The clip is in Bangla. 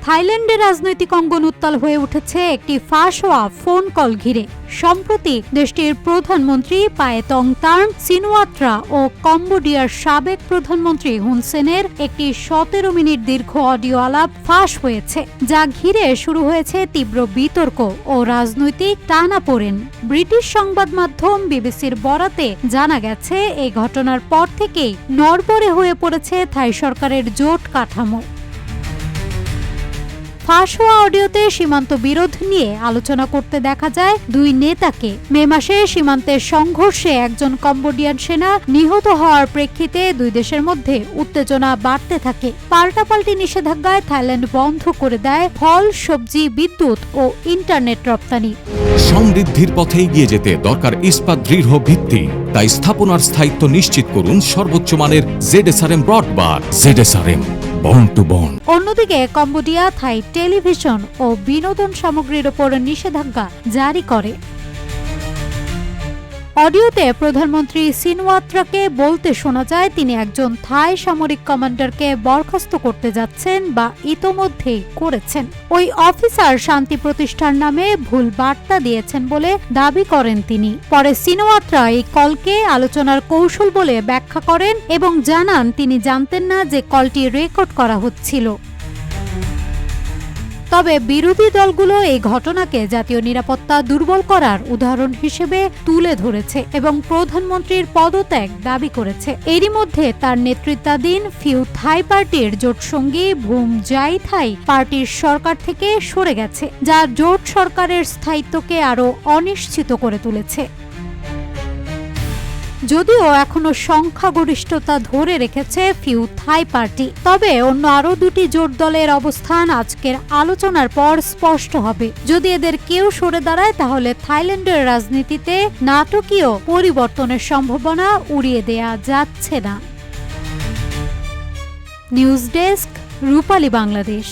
থাইল্যান্ডের রাজনৈতিক অঙ্গন উত্তাল হয়ে উঠেছে একটি ফাঁস হওয়া ফোন কল ঘিরে। সম্প্রতি দেশটির প্রধানমন্ত্রী পায়েতং তার্ন সিনুয়াত্রা ও কম্বোডিয়ার সাবেক প্রধানমন্ত্রী হুন সেনের একটি 17 মিনিট দীর্ঘ অডিও আলাপ ফাঁস হয়েছে, যা ঘিরে শুরু হয়েছে তীব্র বিতর্ক ও রাজনৈতিক টানাপোড়েন। ব্রিটিশ সংবাদ মাধ্যম বিবিসির বরাতে জানা গেছে, এই ঘটনার পর থেকেই নড়বড়ে হয়ে পড়েছে থাই সরকারের জোট কাঠামো। ফাঁস হওয়া অডিওতে সীমান্ত বিরোধ নিয়ে আলোচনা করতে দেখা যায় দুই নেতাকে। মে মাসে সীমান্তের সংঘর্ষে একজন কম্বোডিয়ান সেনা নিহত হওয়ার প্রেক্ষিতে দুই দেশের মধ্যে উত্তেজনা বাড়তে থাকে। পাল্টাপাল্টি নিষেধাজ্ঞায় থাইল্যান্ড বন্ধ করে দেয় ফল, সবজি, বিদ্যুৎ ও ইন্টারনেট রপ্তানি। সমৃদ্ধির পথে এগিয়ে যেতে দরকার ইস্পাত দৃঢ় ভিত্তি। তাই স্থাপনার স্থায়িত্ব নিশ্চিত করুন সর্বোচ্চ মানের ZSRM ব্রডবার। ZSRM bond to bond. অন্যদিকে কম্বোডিয়া থাই টেলিভিশন ও বিনোদন সামগ্রীর ওপর নিষেধাজ্ঞা জারি করে। অডিওতে প্রধানমন্ত্রী সিনুয়াত্রাকে বলতে শোনা যায় তিনি একজন থাই সামরিক কমান্ডারকে বরখাস্ত করতে যাচ্ছেন বা ইতোমধ্যেই করেছেন। ওই অফিসার শান্তি প্রতিষ্ঠার নামে ভুল বার্তা দিয়েছেন বলে দাবি করেন তিনি। পরে সিনুয়াত্রা এই কলকে আলোচনার কৌশল বলে ব্যাখ্যা করেন এবং জানান তিনি জানতেন না যে কলটি রেকর্ড করা হচ্ছিল। তবে বিরোধী দলগুলো এই ঘটনাকে জাতীয় নিরাপত্তা দুর্বল করার উদাহরণ হিসেবে তুলে ধরেছে এবং প্রধানমন্ত্রীর পদত্যাগ দাবি করেছে। এরই মধ্যে তার নেতৃত্বাধীন ফিউ থাই পার্টির জোটসঙ্গী ভুম জাই থাই পার্টির সরকার থেকে সরে গেছে, যা জোট সরকারের স্থায়িত্বকে আরও অনিশ্চিত করে তুলেছে। যদিও এখনো সংখ্যাগরিষ্ঠতা ধরে রেখেছে ফিউ থাই পার্টি, তবে অন্য আরও দুটি জোট দলের অবস্থান আজকের আলোচনার পর স্পষ্ট হবে। যদি এদের কেউ সরে দাঁড়ায় তাহলে থাইল্যান্ডের রাজনীতিতে নাটকীয় পরিবর্তনের সম্ভাবনা উড়িয়ে দেয়া যাচ্ছে না। নিউজ ডেস্ক, রূপালী বাংলাদেশ।